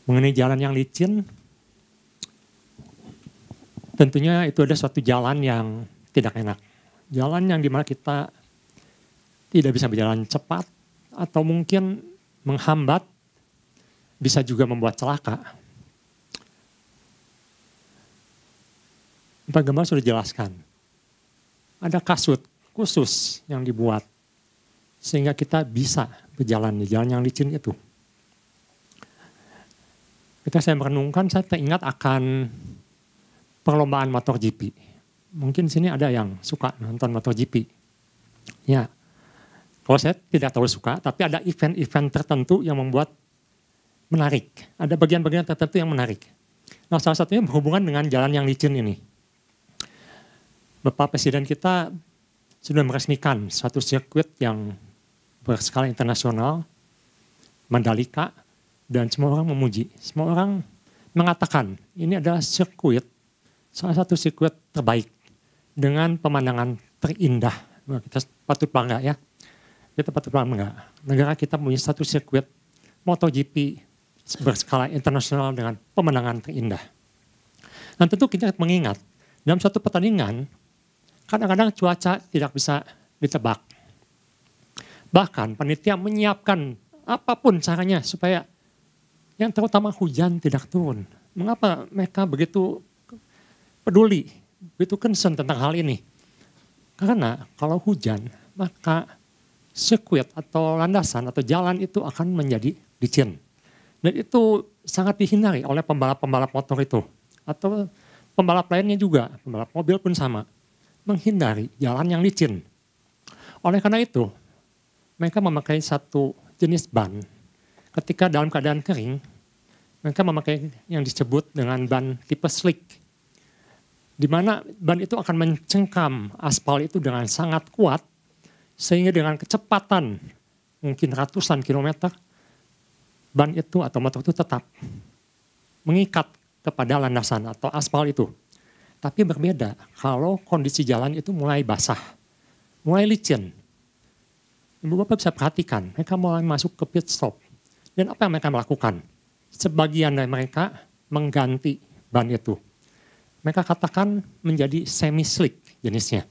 Mengenai jalan yang licin, tentunya itu ada suatu jalan yang tidak enak. Jalan yang dimana kita tidak bisa berjalan cepat atau mungkin menghambat, bisa juga membuat celaka. Pak Gembala sudah jelaskan, ada kasut khusus yang dibuat sehingga kita bisa berjalan di jalan yang licin itu. Ketika saya merenungkan, saya teringat akan perlombaan MotoGP. Mungkin di sini ada yang suka nonton MotoGP. Ya, kalau saya tidak terlalu suka, tapi ada event-event tertentu yang membuat menarik. Ada bagian-bagian tertentu yang menarik. Nah, salah satunya berhubungan dengan jalan yang licin ini. Bapak Presiden kita sudah meresmikan suatu sirkuit yang berskala internasional, Mandalika, dan semua orang memuji. Semua orang mengatakan ini adalah sirkuit, salah satu sirkuit terbaik dengan pemandangan terindah. Kita patut bangga ya. Kita patut bangga. Negara kita punya satu sirkuit MotoGP berskala internasional dengan pemandangan terindah. Dan tentu kita mengingat, dalam suatu pertandingan, kadang-kadang cuaca tidak bisa ditebak. Bahkan panitia menyiapkan apapun caranya supaya yang terutama hujan tidak turun. Mengapa mereka begitu peduli, begitu concern tentang hal ini? Karena kalau hujan, maka sirkuit atau landasan atau jalan itu akan menjadi licin. Dan itu sangat dihindari oleh pembalap-pembalap motor itu. Atau pembalap lainnya juga, pembalap mobil pun sama. Menghindari jalan yang licin. Oleh karena itu, mereka memakai satu jenis ban. Ketika dalam keadaan kering, mereka memakai yang disebut dengan ban tipe slick. Di mana ban itu akan mencengkam aspal itu dengan sangat kuat, sehingga dengan kecepatan mungkin ratusan kilometer, ban itu atau motor itu tetap mengikat kepada landasan atau aspal itu. Tapi berbeda kalau kondisi jalan itu mulai basah, mulai licin. Ibu Bapak bisa perhatikan, mereka mulai masuk ke pit stop. Dan apa yang mereka lakukan? Sebagian dari mereka mengganti ban itu. Mereka katakan menjadi semi slick jenisnya.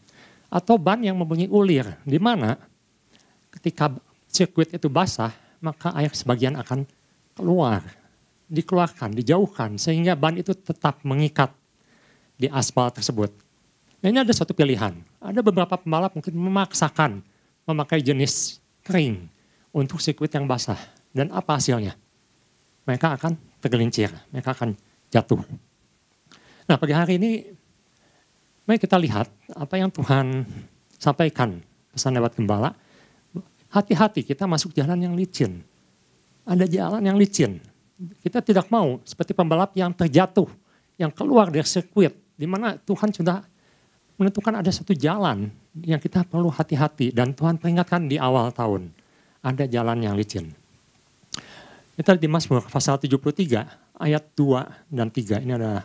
Atau ban yang mempunyai ulir, di mana ketika sirkuit itu basah, maka air sebagian akan keluar, dikeluarkan, dijauhkan, sehingga ban itu tetap mengikat di aspal tersebut. Nah, ini ada satu pilihan. Ada beberapa pembalap mungkin memaksakan memakai jenis kering untuk sirkuit yang basah. Dan apa hasilnya? Mereka akan tergelincir, mereka akan jatuh. Nah, pagi hari ini mari kita lihat apa yang Tuhan sampaikan pesan lewat gembala. Hati-hati kita masuk jalan yang licin. Ada jalan yang licin. Kita tidak mau seperti pembalap yang terjatuh, yang keluar dari sirkuit, di mana Tuhan sudah menentukan ada satu jalan yang kita perlu hati-hati, dan Tuhan peringatkan di awal tahun, ada jalan yang licin. Kita di Mazmur pasal 73 ayat 2 dan 3, ini adalah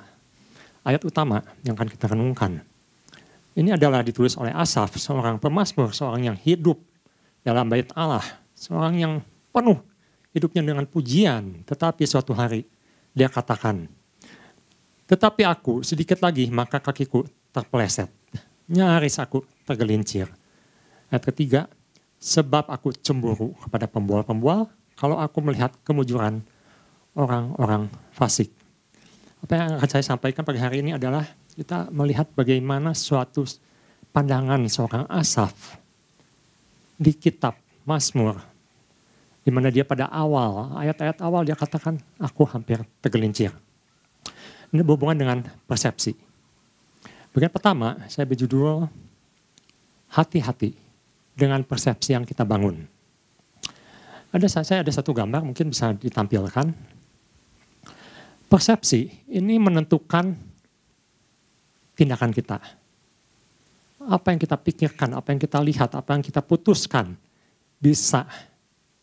ayat utama yang akan kita renungkan. Ini adalah ditulis oleh Asaf, seorang pemazmur, seorang yang hidup dalam bait Allah, seorang yang penuh hidupnya dengan pujian, tetapi suatu hari dia katakan, tetapi aku sedikit lagi maka kakiku terpeleset, nyaris aku tergelincir. Ayat ketiga, sebab aku cemburu kepada pembual-pembual kalau aku melihat kemujuran orang-orang fasik. Apa yang akan saya sampaikan pagi hari ini adalah kita melihat bagaimana suatu pandangan seorang Asaf di kitab Mazmur, di mana dia pada awal, ayat-ayat awal dia katakan, aku hampir tergelincir. Ini berhubungan dengan persepsi. Bagian pertama, saya berjudul, hati-hati dengan persepsi yang kita bangun. Saya ada satu gambar, mungkin bisa ditampilkan. Persepsi ini menentukan tindakan kita. Apa yang kita pikirkan, apa yang kita lihat, apa yang kita putuskan, bisa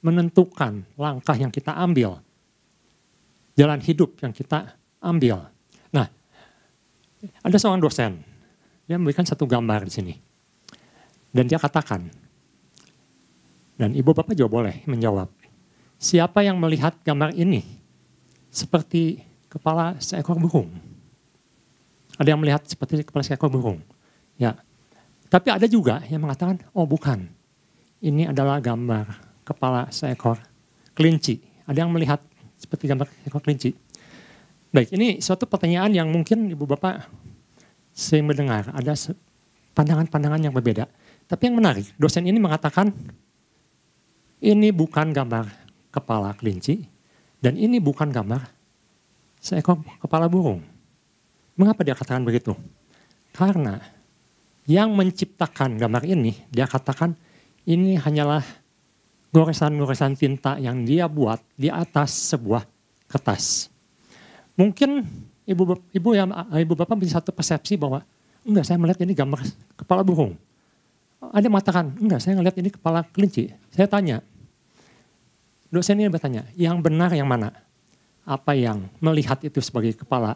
menentukan langkah yang kita ambil, jalan hidup yang kita ambil. Nah, ada seorang dosen, dia memberikan satu gambar di sini. Dan dia katakan, dan ibu bapak juga boleh menjawab, siapa yang melihat gambar ini seperti kepala seekor burung. Ada yang melihat seperti kepala seekor burung. Ya. Tapi ada juga yang mengatakan, oh bukan. Ini adalah gambar kepala seekor kelinci. Ada yang melihat seperti gambar seekor kelinci. Baik, ini suatu pertanyaan yang mungkin Ibu Bapak sering mendengar. Ada pandangan-pandangan yang berbeda. Tapi yang menarik, dosen ini mengatakan, ini bukan gambar kepala kelinci, dan ini bukan gambar seekor kepala burung. Mengapa dia katakan begitu? Karena yang menciptakan gambar ini, dia katakan ini hanyalah goresan-goresan tinta yang dia buat di atas sebuah kertas. Mungkin ibu bapak bisa satu persepsi bahwa enggak, saya melihat ini gambar kepala burung. Ada yang mengatakan, enggak, saya melihat ini kepala kelinci. Saya tanya, dosen ini bertanya, yang benar yang mana? Apa yang melihat itu sebagai kepala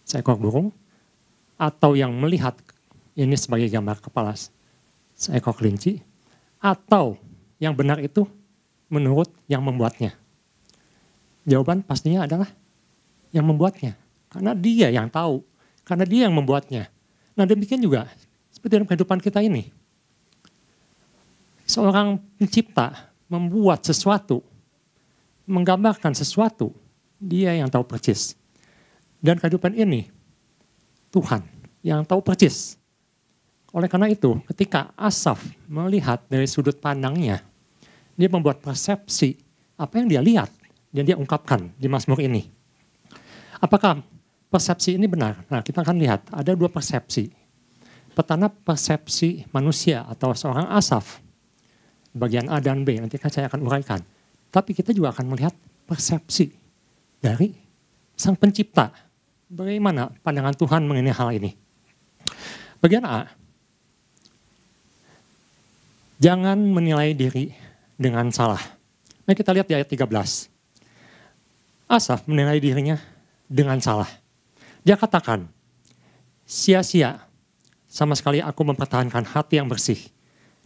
seekor burung, atau yang melihat ini sebagai gambar kepala seekor kelinci, atau yang benar itu menurut yang membuatnya? Jawaban pastinya adalah yang membuatnya. Karena dia yang tahu, karena dia yang membuatnya. Nah demikian juga seperti dalam kehidupan kita ini. Seorang pencipta membuat sesuatu, menggambarkan sesuatu, dia yang tahu persis. Dan kehidupan ini, Tuhan yang tahu persis. Oleh karena itu, ketika Asaf melihat dari sudut pandangnya, dia membuat persepsi apa yang dia lihat dan dia ungkapkan di Mazmur ini. Apakah persepsi ini benar? Nah, kita akan lihat ada dua persepsi. Pertama, persepsi manusia atau seorang Asaf. Bagian A dan B, nanti kan saya akan uraikan. Tapi kita juga akan melihat persepsi dari Sang Pencipta. Bagaimana pandangan Tuhan mengenai hal ini? Bagian A, jangan menilai diri dengan salah. Mari kita lihat di ayat 13. Asaf menilai dirinya dengan salah. Dia katakan, sia-sia sama sekali aku mempertahankan hati yang bersih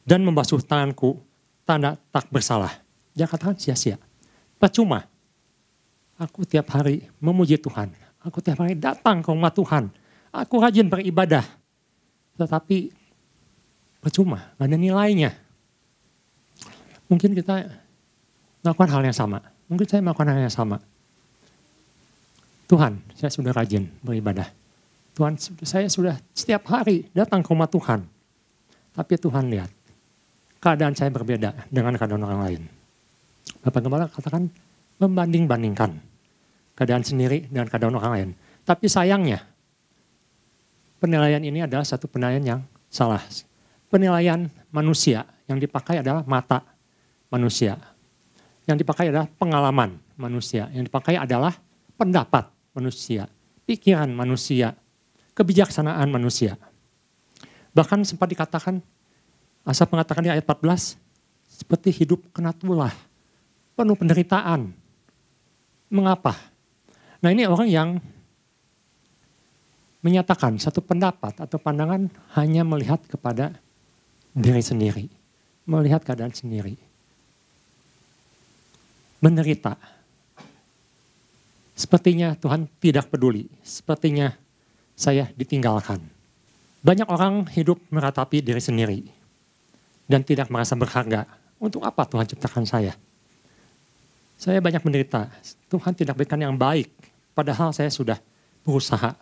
dan membasuh tanganku tanda tak bersalah. Dia katakan sia-sia. Percuma. Aku tiap hari memuji Tuhan. Aku tiap hari datang ke rumah Tuhan. Aku rajin beribadah. Tetapi percuma, gak ada nilainya. Mungkin kita melakukan hal yang sama. Mungkin saya melakukan hal yang sama. Tuhan, saya sudah rajin beribadah. Tuhan, saya sudah setiap hari datang ke rumah Tuhan. Tapi Tuhan lihat, keadaan saya berbeda dengan keadaan orang lain. Bapak Gembala katakan membanding-bandingkan keadaan sendiri dengan keadaan orang lain. Tapi sayangnya, penilaian ini adalah satu penilaian yang salah. Penilaian manusia yang dipakai adalah mata manusia. Yang dipakai adalah pengalaman manusia. Yang dipakai adalah pendapat manusia, pikiran manusia, kebijaksanaan manusia. Bahkan sempat dikatakan, Asaf mengatakan di ayat 14, seperti hidup kena tulah, penuh penderitaan. Mengapa? Nah ini orang yang menyatakan satu pendapat atau pandangan hanya melihat kepada diri sendiri, melihat keadaan sendiri. Menderita. Sepertinya Tuhan tidak peduli, sepertinya saya ditinggalkan. Banyak orang hidup meratapi diri sendiri dan tidak merasa berharga. Untuk apa Tuhan ciptakan saya? Saya banyak menderita, Tuhan tidak berikan yang baik, padahal saya sudah berusaha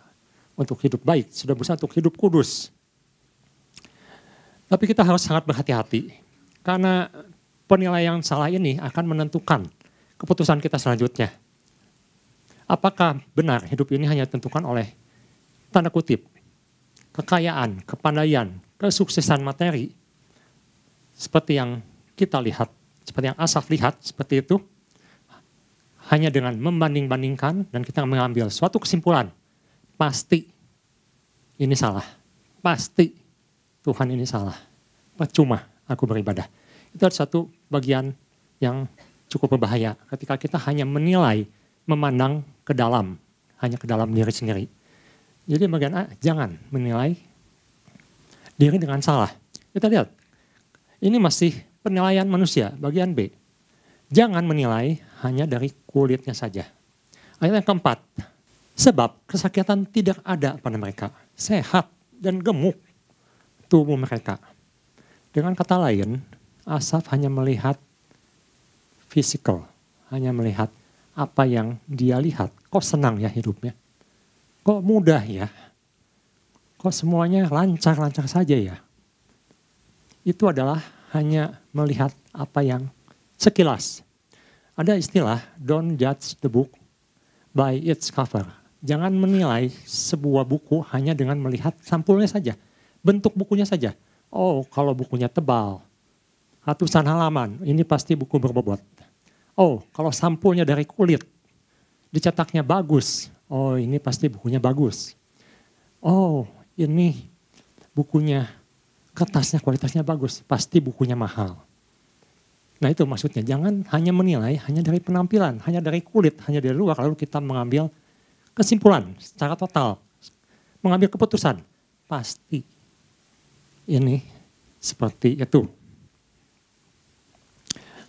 untuk hidup baik, sudah berusaha untuk hidup kudus. Tapi kita harus sangat berhati-hati, karena penilaian salah ini akan menentukan keputusan kita selanjutnya. Apakah benar hidup ini hanya ditentukan oleh tanda kutip, kekayaan, kepandaian, kesuksesan materi, seperti yang kita lihat, seperti yang Asaf lihat, seperti itu, hanya dengan membanding-bandingkan dan kita mengambil suatu kesimpulan, pasti ini salah, pasti Tuhan ini salah, percuma aku beribadah. Itu adalah satu bagian yang cukup berbahaya ketika kita hanya menilai, memandang ke dalam, hanya ke dalam diri sendiri. Jadi bagian A, jangan menilai diri dengan salah. Kita lihat, ini masih penilaian manusia, bagian B. Jangan menilai hanya dari kulitnya saja. Ayat yang keempat, sebab kesakitan tidak ada pada mereka, sehat dan gemuk tubuh mereka. Dengan kata lain, Asaf hanya melihat fisikal, hanya melihat apa yang dia lihat. Kok senang ya hidupnya? Kok mudah ya? Kok semuanya lancar-lancar saja ya? Itu adalah hanya melihat apa yang sekilas. Ada istilah, don't judge the book by its cover. Jangan menilai sebuah buku hanya dengan melihat sampulnya saja, bentuk bukunya saja. Oh, kalau bukunya tebal, ratusan halaman, ini pasti buku berbobot. Oh, kalau sampulnya dari kulit, dicetaknya bagus, oh ini pasti bukunya bagus. Oh, ini bukunya, kertasnya kualitasnya bagus, pasti bukunya mahal. Nah itu maksudnya, jangan hanya menilai, hanya dari penampilan, hanya dari kulit, hanya dari luar, lalu kita mengambil kesimpulan secara total, mengambil keputusan, pasti ini seperti itu.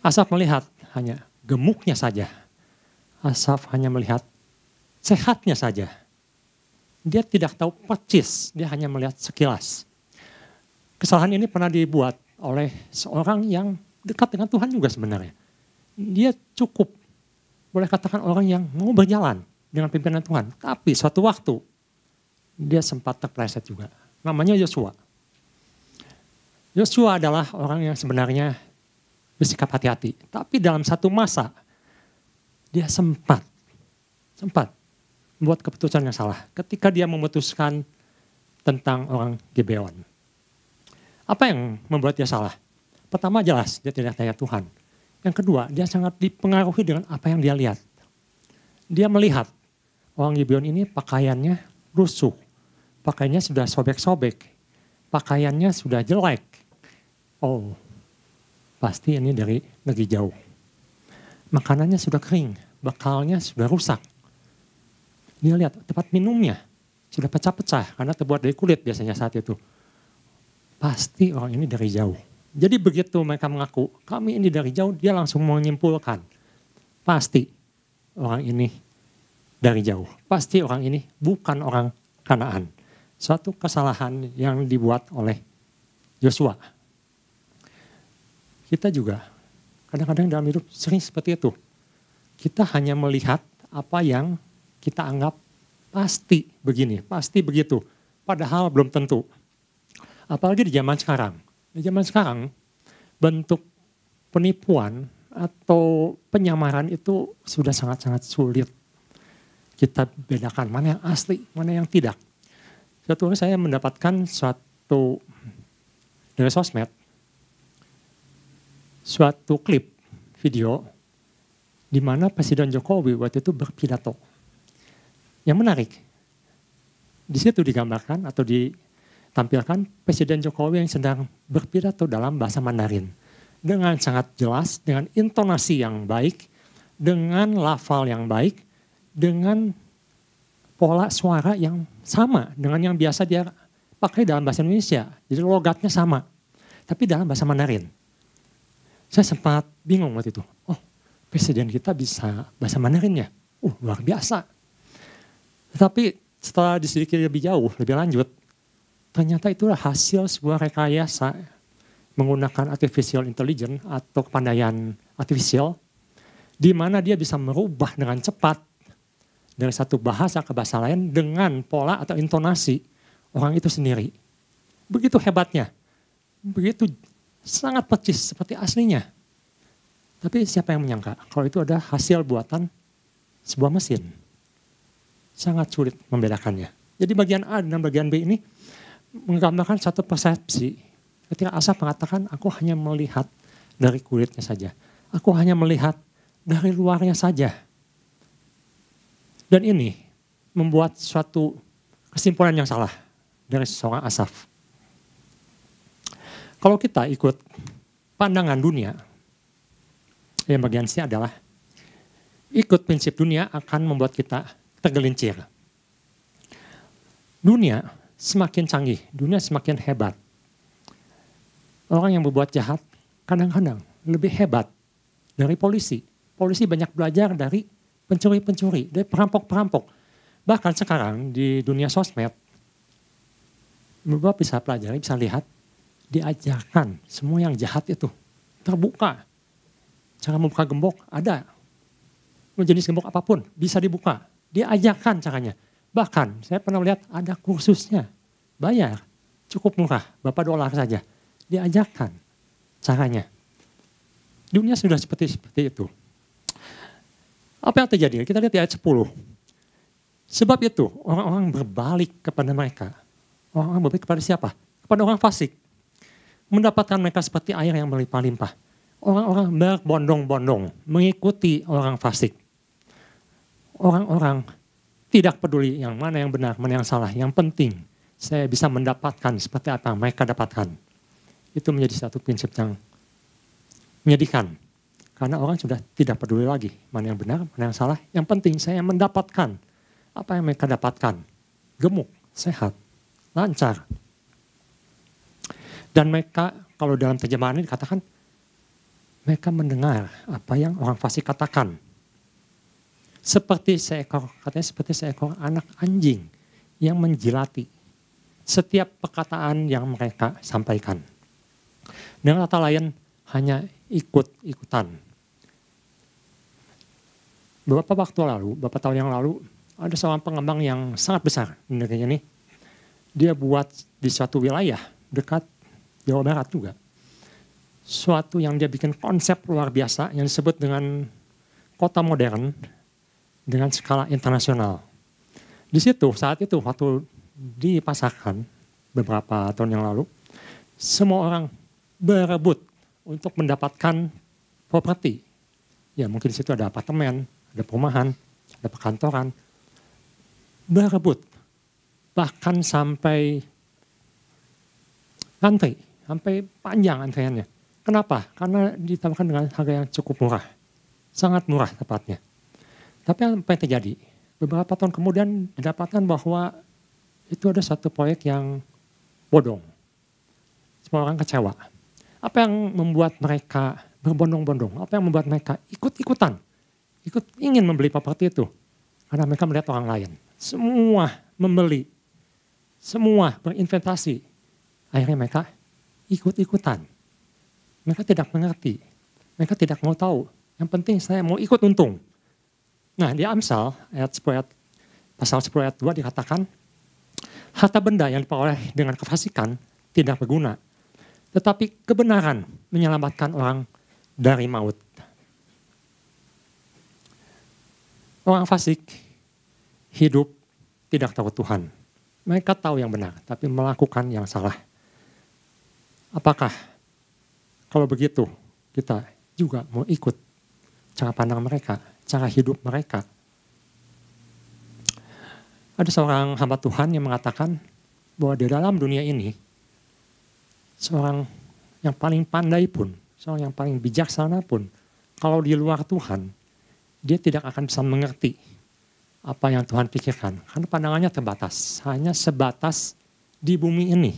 Asaf melihat hanya gemuknya saja, Asaf hanya melihat sehatnya saja. Dia tidak tahu persis, dia hanya melihat sekilas. Kesalahan ini pernah dibuat oleh seorang yang dekat dengan Tuhan juga sebenarnya. Dia cukup, boleh katakan orang yang mau berjalan dengan pimpinan Tuhan. Tapi suatu waktu, dia sempat terpleset juga. Namanya Yosua. Yosua adalah orang yang sebenarnya bersikap hati-hati. Tapi dalam satu masa, dia sempat membuat keputusan yang salah. Ketika dia memutuskan tentang orang Gibeon. Apa yang membuat dia salah? Pertama jelas, dia tidak percaya Tuhan. Yang kedua, dia sangat dipengaruhi dengan apa yang dia lihat. Dia melihat orang Gibeon ini pakaiannya rusuh. Pakaiannya sudah sobek-sobek. Pakaiannya sudah jelek. Oh, pasti ini dari negeri jauh. Makanannya sudah kering, bekalnya sudah rusak. Dia lihat tempat minumnya sudah pecah-pecah karena terbuat dari kulit biasanya saat itu. Pasti orang ini dari jauh. Jadi begitu mereka mengaku, kami ini dari jauh, dia langsung menyimpulkan. Pasti orang ini dari jauh. Pasti orang ini bukan orang Kanaan. Suatu kesalahan yang dibuat oleh Yosua. Kita juga kadang-kadang dalam hidup sering seperti itu. Kita hanya melihat apa yang kita anggap pasti begini, pasti begitu. Padahal belum tentu. Apalagi di zaman sekarang. Di zaman sekarang, bentuk penipuan atau penyamaran itu sudah sangat-sangat sulit. Kita bedakan mana yang asli, mana yang tidak. Suatu hari saya mendapatkan suatu dari sosmed, suatu klip video di mana Presiden Jokowi waktu itu berpidato. Yang menarik, di situ digambarkan atau ditampilkan Presiden Jokowi yang sedang berpidato dalam bahasa Mandarin. Dengan sangat jelas, dengan intonasi yang baik, dengan lafal yang baik, dengan pola suara yang sama dengan yang biasa dia pakai dalam bahasa Indonesia. Jadi logatnya sama, tapi dalam bahasa Mandarin. Saya sempat bingung waktu itu. Oh, Presiden kita bisa bahasa Mandarin ya? Luar biasa. Tetapi setelah diselidiki lebih jauh, lebih lanjut, ternyata itulah hasil sebuah rekayasa menggunakan artificial intelligence atau kepandaian artificial, di mana dia bisa merubah dengan cepat dari satu bahasa ke bahasa lain dengan pola atau intonasi orang itu sendiri. Begitu hebatnya, begitu sangat persis seperti aslinya. Tapi siapa yang menyangka kalau itu ada hasil buatan sebuah mesin. Sangat sulit membedakannya. Jadi bagian A dan bagian B ini menggambarkan satu persepsi. Ketika Asaf mengatakan, aku hanya melihat dari kulitnya saja. Aku hanya melihat dari luarnya saja. Dan ini membuat suatu kesimpulan yang salah dari seorang Asaf. Kalau kita ikut pandangan dunia, yang bagian C adalah ikut prinsip dunia akan membuat kita tergelincir. Dunia semakin canggih, dunia semakin hebat. Orang yang berbuat jahat kadang-kadang lebih hebat dari polisi. Polisi banyak belajar dari pencuri-pencuri, dari perampok-perampok. Bahkan sekarang di dunia sosmed, Bapak bisa pelajari, bisa lihat, diajarkan semua yang jahat itu. Terbuka. Cara membuka gembok ada. Jenis gembok apapun bisa dibuka. Diajarkan caranya. Bahkan saya pernah lihat ada kursusnya. Bayar. Cukup murah. Berapa dolar saja. Diajarkan caranya. Dunia sudah seperti itu. Apa yang terjadi? Kita lihat di ayat 10. Sebab itu orang-orang berbalik kepada mereka. Orang-orang berbalik kepada siapa? Kepada orang fasik. Mendapatkan mereka seperti air yang melimpah-limpah. Orang-orang berbondong-bondong mengikuti orang fasik. Orang-orang tidak peduli yang mana yang benar, mana yang salah. Yang penting saya bisa mendapatkan seperti apa yang mereka dapatkan. Itu menjadi satu prinsip yang menyedihkan. Karena orang sudah tidak peduli lagi mana yang benar, mana yang salah. Yang penting saya mendapatkan apa yang mereka dapatkan. Gemuk, sehat, lancar. Dan mereka kalau dalam terjemahan ini dikatakan mereka mendengar apa yang orang fasik katakan. Seperti seekor anak anjing yang menjilati setiap perkataan yang mereka sampaikan. Dengan kata lain hanya ikut-ikutan. Beberapa tahun yang lalu, ada seorang pengembang yang sangat besar di negeri ini. Dia buat di suatu wilayah dekat Jawa Barat juga. Suatu yang dia bikin konsep luar biasa yang disebut dengan kota modern dengan skala internasional. Di situ saat itu waktu dipasarkan beberapa tahun yang lalu, semua orang berebut untuk mendapatkan properti. Ya mungkin di situ ada apartemen, ada perumahan, ada perkantoran. Berebut. Bahkan sampai antri, sampai panjang antriannya. Kenapa? Karena ditawarkan dengan harga yang cukup murah. Sangat murah tepatnya. Tapi apa yang terjadi? Beberapa tahun kemudian didapatkan bahwa itu ada satu proyek yang bodong. Semua orang kecewa. Apa yang membuat mereka berbondong-bondong? Apa yang membuat mereka ikut-ikutan? Ingin membeli properti itu. Karena mereka melihat orang lain. Semua membeli. Semua berinvestasi. Akhirnya mereka ikut-ikutan. Mereka tidak mengerti. Mereka tidak mau tahu. Yang penting saya mau ikut untung. Nah di Amsal pasal 10 ayat 2 dikatakan, harta benda yang diperoleh dengan kefasikan tidak berguna. Tetapi kebenaran menyelamatkan orang dari maut. Orang fasik hidup tidak tahu Tuhan. Mereka tahu yang benar, tapi melakukan yang salah. Apakah kalau begitu kita juga mau ikut cara pandang mereka, cara hidup mereka? Ada seorang hamba Tuhan yang mengatakan bahwa di dalam dunia ini, seorang yang paling pandai pun, seorang yang paling bijaksana pun, kalau di luar Tuhan, dia tidak akan bisa mengerti apa yang Tuhan pikirkan. Karena pandangannya terbatas, hanya sebatas di bumi ini.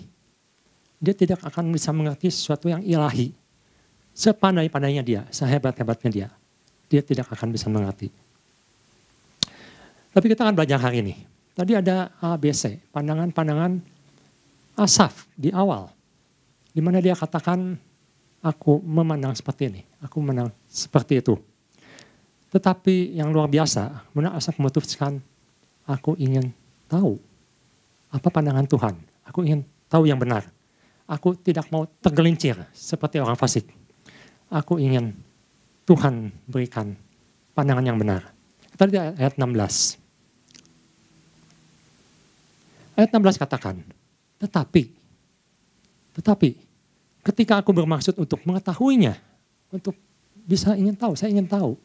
Dia tidak akan bisa mengerti sesuatu yang ilahi. Sepandai-pandainya dia, sehebat-hebatnya dia, dia tidak akan bisa mengerti. Tapi kita akan belajar hari ini. Tadi ada ABC, pandangan-pandangan Asaf di awal. Di mana dia katakan, aku memandang seperti ini, aku memandang seperti itu. Tetapi yang luar biasa, kemudian Asaf memutuskan, aku ingin tahu apa pandangan Tuhan. Aku ingin tahu yang benar. Aku tidak mau tergelincir seperti orang fasik. Aku ingin Tuhan berikan pandangan yang benar. Kita lihat ayat 16. Ayat 16 katakan, tetapi ketika aku bermaksud untuk mengetahuinya, untuk bisa ingin tahu, saya ingin tahu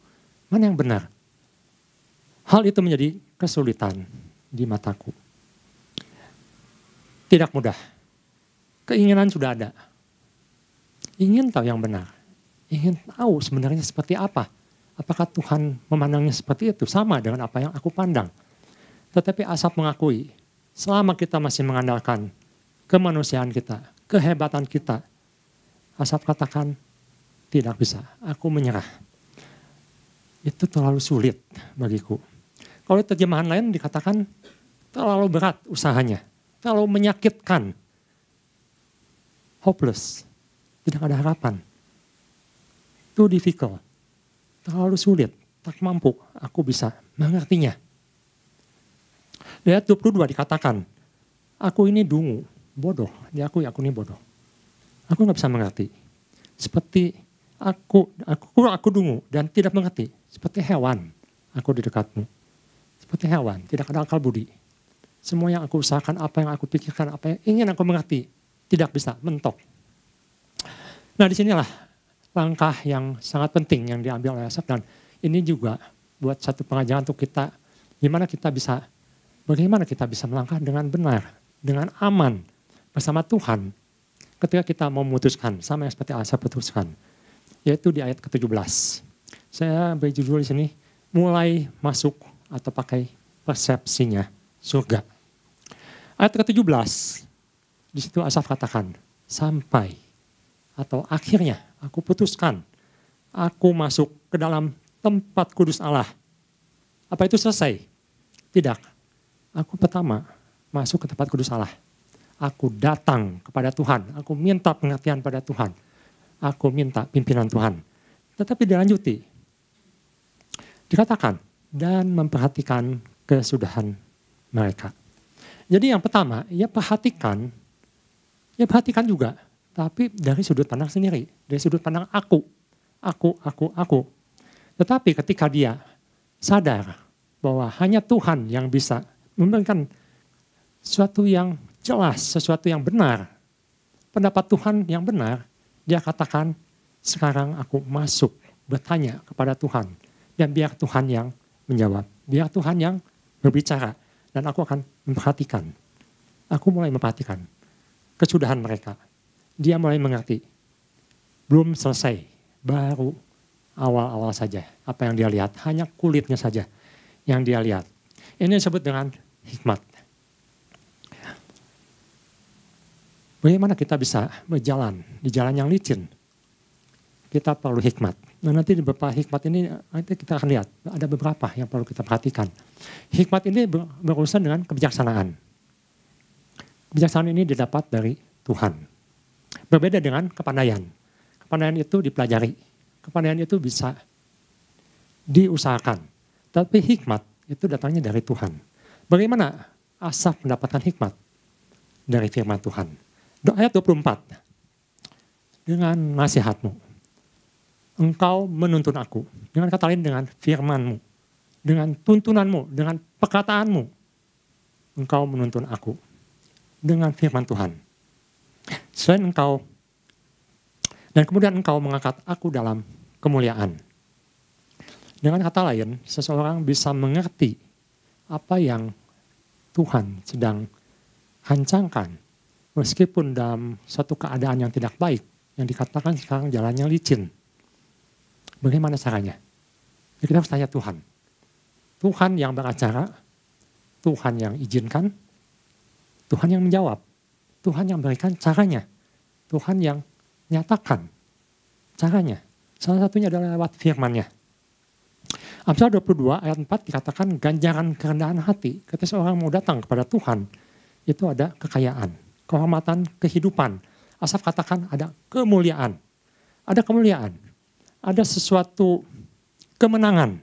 mana yang benar. Hal itu menjadi kesulitan di mataku. Tidak mudah. Keinginan sudah ada. Ingin tahu yang benar. Ingin tahu sebenarnya seperti apa. Apakah Tuhan memandangnya seperti itu? Sama dengan apa yang aku pandang. Tetapi Asaf mengakui, selama kita masih mengandalkan kemanusiaan kita, kehebatan kita, Asaf katakan, tidak bisa, aku menyerah. itu terlalu sulit bagiku. Kalau terjemahan lain dikatakan terlalu berat usahanya, terlalu menyakitkan, hopeless, tidak ada harapan. Too difficult, terlalu sulit, tak mampu aku bisa mengertinya. Di ayat 22 dikatakan, aku ini dungu, bodoh, diakui aku ini bodoh. Aku gak bisa mengerti. Seperti aku dungu dan tidak mengerti. Seperti hewan, aku di dekatmu. Seperti hewan, tidak ada akal budi. Semua yang aku usahakan, apa yang aku pikirkan, apa yang ingin aku mengerti, tidak bisa, mentok. Nah disinilah langkah yang sangat penting yang diambil oleh Asaf, dan ini juga buat satu pengajaran untuk kita, bagaimana kita bisa melangkah dengan benar, dengan aman, bersama Tuhan, ketika kita mau memutuskan, sama yang seperti Asaf putuskan, yaitu di ayat ke-17. Saya beri judul di sini, mulai masuk atau pakai persepsinya surga. Ayat ke-17, di situ Asaf katakan, sampai atau akhirnya aku putuskan, aku masuk ke dalam tempat kudus Allah. Apa itu selesai? Tidak. Aku pertama masuk ke tempat kudus Allah. Aku datang kepada Tuhan, aku minta pengertian pada Tuhan. Aku minta pimpinan Tuhan. Tetapi dilanjuti. Dikatakan, dan memperhatikan kesudahan mereka. Jadi yang pertama, ia perhatikan juga, tapi dari sudut pandang sendiri, dari sudut pandang aku. Tetapi ketika dia sadar bahwa hanya Tuhan yang bisa memberikan sesuatu yang jelas, sesuatu yang benar, pendapat Tuhan yang benar, dia katakan, sekarang aku masuk bertanya kepada Tuhan, dan biar Tuhan yang menjawab, biar Tuhan yang berbicara, dan aku akan memperhatikan. Aku mulai memperhatikan kesudahan mereka. Dia mulai mengerti. Belum selesai, baru awal-awal saja. Apa yang dia lihat, hanya kulitnya saja yang dia lihat. Ini disebut dengan hikmat. Bagaimana kita bisa berjalan di jalan yang licin? Kita perlu hikmat. Nah nanti di beberapa hikmat ini nanti kita akan lihat. Ada beberapa yang perlu kita perhatikan. Hikmat ini berurusan dengan kebijaksanaan. Kebijaksanaan ini didapat dari Tuhan. Berbeda dengan kepandaian. Kepandaian itu dipelajari. Kepandaian itu bisa diusahakan. Tapi hikmat itu datangnya dari Tuhan. Bagaimana Asaf mendapatkan hikmat? Dari firman Tuhan. Ayat 24. Dengan nasihatmu, engkau menuntun aku. Dengan kata lain, dengan firmanmu. Dengan tuntunanmu, dengan perkataanmu. Engkau menuntun aku. Dengan firman Tuhan. Selain engkau, dan kemudian engkau mengangkat aku dalam kemuliaan. Dengan kata lain, seseorang bisa mengerti apa yang Tuhan sedang hancangkan. Meskipun dalam suatu keadaan yang tidak baik, yang dikatakan sekarang jalannya licin. Bagaimana caranya? Ya kita harus tanya Tuhan. Tuhan yang beracara, Tuhan yang izinkan, Tuhan yang menjawab, Tuhan yang berikan caranya, Tuhan yang nyatakan caranya. Salah satunya adalah lewat firman-Nya. Amsal 22 ayat 4 dikatakan ganjaran kerendahan hati. Ketika seorang mau datang kepada Tuhan, itu ada kekayaan, kehormatan, kehidupan. Asaf katakan ada kemuliaan. Ada kemuliaan. Ada sesuatu kemenangan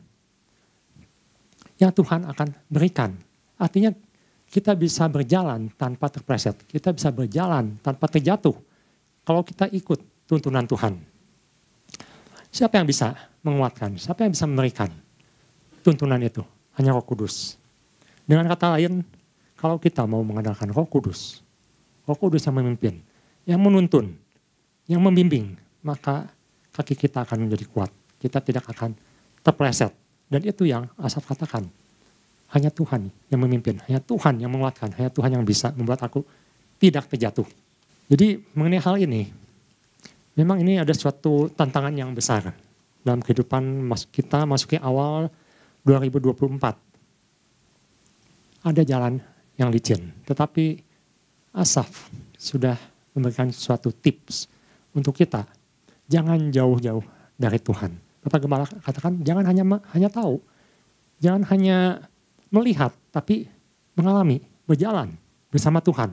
yang Tuhan akan berikan. Artinya kita bisa berjalan tanpa terpleset. Kita bisa berjalan tanpa terjatuh kalau kita ikut tuntunan Tuhan. Siapa yang bisa menguatkan? Siapa yang bisa memberikan tuntunan itu? Hanya Roh Kudus. Dengan kata lain, kalau kita mau mengandalkan Roh Kudus yang memimpin, yang menuntun, yang membimbing, maka kaki kita akan menjadi kuat. Kita tidak akan terpleset. Dan itu yang Asaf katakan. Hanya Tuhan yang memimpin, hanya Tuhan yang menguatkan, hanya Tuhan yang bisa membuat aku tidak terjatuh. Jadi mengenai hal ini, memang ini ada suatu tantangan yang besar dalam kehidupan kita masuki awal 2024. Ada jalan yang licin, tetapi Asaf sudah memberikan suatu tips untuk kita. Jangan jauh-jauh dari Tuhan. Bapak Gembala katakan jangan hanya tahu, jangan hanya melihat, tapi mengalami, berjalan bersama Tuhan.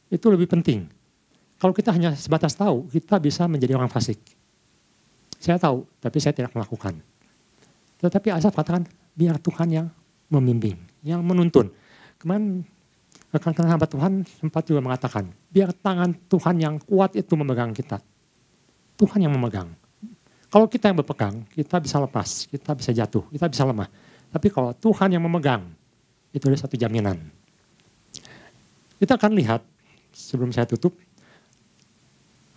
Itu lebih penting. Kalau kita hanya sebatas tahu, kita bisa menjadi orang fasik. Saya tahu, tapi saya tidak melakukan. Tetapi Asaf katakan, biar Tuhan yang membimbing, yang menuntun. Kemarin rekan-rekan hamba Tuhan sempat juga mengatakan, biar tangan Tuhan yang kuat itu memegang kita. Tuhan yang memegang. Kalau kita yang berpegang, kita bisa lepas, kita bisa jatuh, kita bisa lemah. Tapi kalau Tuhan yang memegang, itu adalah satu jaminan. Kita akan lihat, sebelum saya tutup,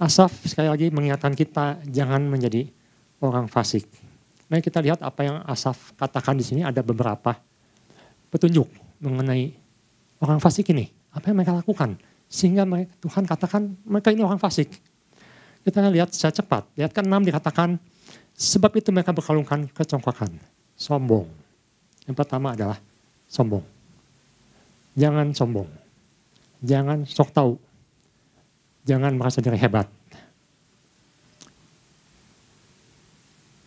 Asaf sekali lagi mengingatkan kita jangan menjadi orang fasik. Mari kita lihat apa yang Asaf katakan di sini, ada beberapa petunjuk mengenai orang fasik ini. Apa yang mereka lakukan? Sehingga Tuhan katakan mereka ini orang fasik. Kita lihat secara cepat. Lihat ke 6 dikatakan, sebab itu mereka berkalungkan kecongkakan, sombong. Yang pertama adalah sombong. Jangan sombong. Jangan sok tahu. Jangan merasa diri hebat.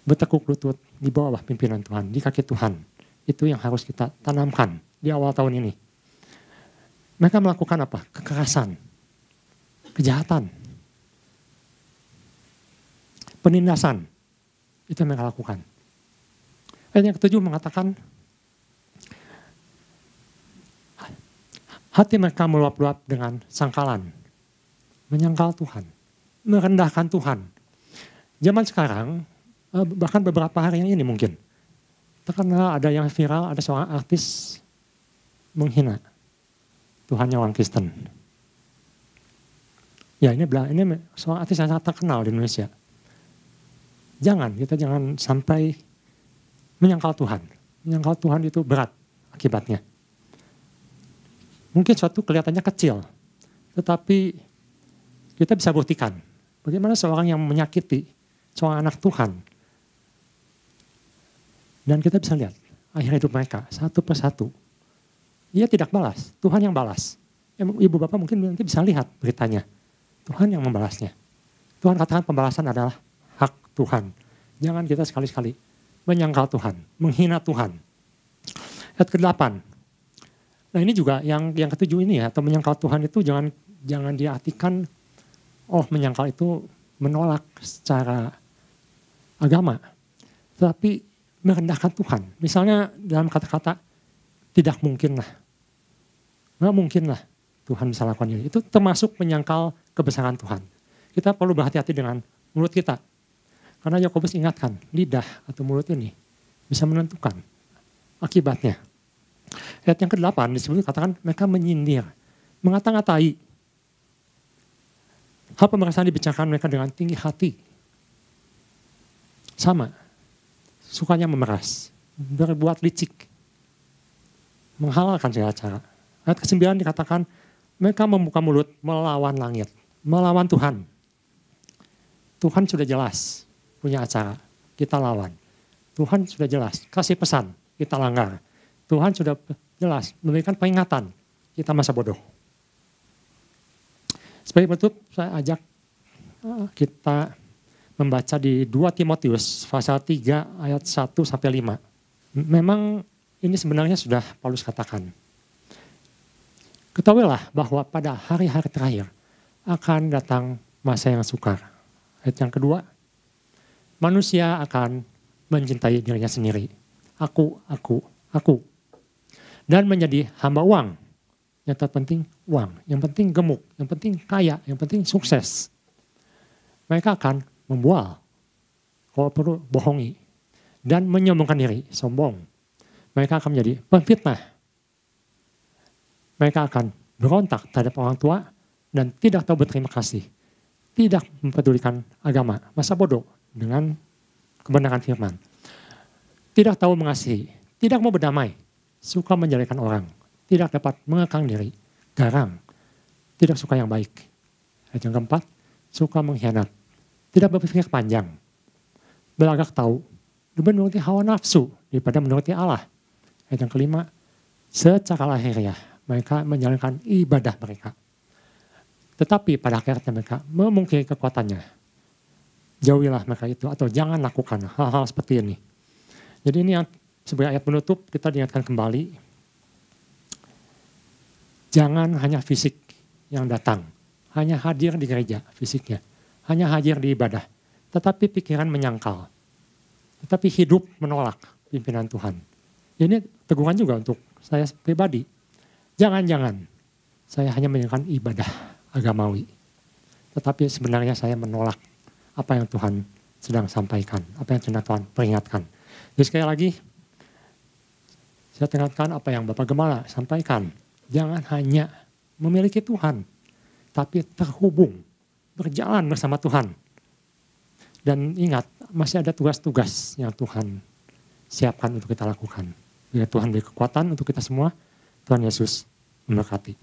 Bertekuk lutut di bawah pimpinan Tuhan, di kaki Tuhan. Itu yang harus kita tanamkan di awal tahun ini. Mereka melakukan apa? Kekerasan, kejahatan, penindasan. Itu yang mereka lakukan. Ayat yang ke-7 mengatakan, hati mereka meluap-luap dengan sangkalan. Menyangkal Tuhan, merendahkan Tuhan. Zaman sekarang, bahkan beberapa hari yang ini mungkin, terkenal ada yang viral, ada seorang artis menghina Tuhannya orang Kristen. Ya ini seorang artis yang sangat terkenal di Indonesia. Kita jangan sampai menyangkal Tuhan. Menyangkal Tuhan itu berat akibatnya. Mungkin suatu kelihatannya kecil, tetapi kita bisa buktikan bagaimana seorang yang menyakiti seorang anak Tuhan. Dan kita bisa lihat akhir hidup mereka satu persatu. Ia tidak balas, Tuhan yang balas. Ibu bapak mungkin nanti bisa lihat beritanya. Tuhan yang membalasnya. Tuhan katakan pembalasan adalah hak Tuhan. Jangan kita sekali-sekali menyangkal Tuhan, menghina Tuhan. Ayat ke-8. Nah ini juga yang ke-7 ini ya, atau menyangkal Tuhan itu jangan diartikan menyangkal itu menolak secara agama. Tetapi merendahkan Tuhan. Misalnya dalam kata-kata tidak mungkin lah. Nggak mungkin lah Tuhan bisa lakukan ini. Itu termasuk menyangkal kebesaran Tuhan. Kita perlu berhati-hati dengan mulut kita. Karena Yakobus ingatkan, lidah atau mulut ini bisa menentukan akibatnya. Ayat yang ke-8 disebut katakan mereka menyindir, mengata-ngatai. Hal pemerasan dibicarakan mereka dengan tinggi hati. Sama, sukanya memeras, berbuat licik, menghalalkan segala cara. Ayat ke-9 dikatakan mereka membuka mulut melawan langit, melawan Tuhan. Tuhan sudah jelas punya acara, kita lawan. Tuhan sudah jelas kasih pesan, kita langgar. Tuhan sudah jelas memberikan peringatan, kita masa bodoh. Sebagai penutup, saya ajak kita membaca di 2 Timotius pasal 3 ayat 1-5. Memang ini sebenarnya sudah Paulus katakan. Ketahuilah bahwa pada hari-hari terakhir akan datang masa yang sukar. Ayat yang kedua, manusia akan mencintai dirinya sendiri. Aku. Dan menjadi hamba uang. Yang terpenting uang, yang penting gemuk, yang penting kaya, yang penting sukses. Mereka akan membual, kalau perlu bohongi, dan menyombongkan diri, sombong. Mereka akan menjadi pemfitnah. Mereka akan berontak terhadap orang tua dan tidak tahu berterima kasih. Tidak mempedulikan agama, masa bodoh dengan kebenaran firman. Tidak tahu mengasihi, tidak mau berdamai, suka menjelekan orang. Tidak dapat mengekang diri, garang, tidak suka yang baik. Ayat yang keempat, suka mengkhianat, tidak berpikir panjang, belagak tahu, lebih menuruti hawa nafsu daripada menuruti Allah. Ayat yang kelima, secara lahiriah mereka menjalankan ibadah mereka. Tetapi pada akhirnya mereka memungkiri kekuatannya. jauhilah mereka itu, atau jangan lakukan hal-hal seperti ini. Jadi ini yang sebagai ayat penutup kita diingatkan kembali, jangan hanya fisik yang datang, hanya hadir di gereja fisiknya, hanya hadir di ibadah, tetapi pikiran menyangkal, tetapi hidup menolak pimpinan Tuhan. Ini teguran juga untuk saya pribadi. Jangan-jangan saya hanya menjalankan ibadah agamawi, tetapi sebenarnya saya menolak apa yang Tuhan sedang sampaikan, apa yang sedang Tuhan peringatkan. Jadi sekali lagi, saya ingatkan apa yang Bapak Gembala sampaikan. Jangan hanya memiliki Tuhan, tapi terhubung, berjalan bersama Tuhan. Dan ingat, masih ada tugas-tugas yang Tuhan siapkan untuk kita lakukan. Biar Tuhan beri kekuatan untuk kita semua. Tuhan Yesus memberkati.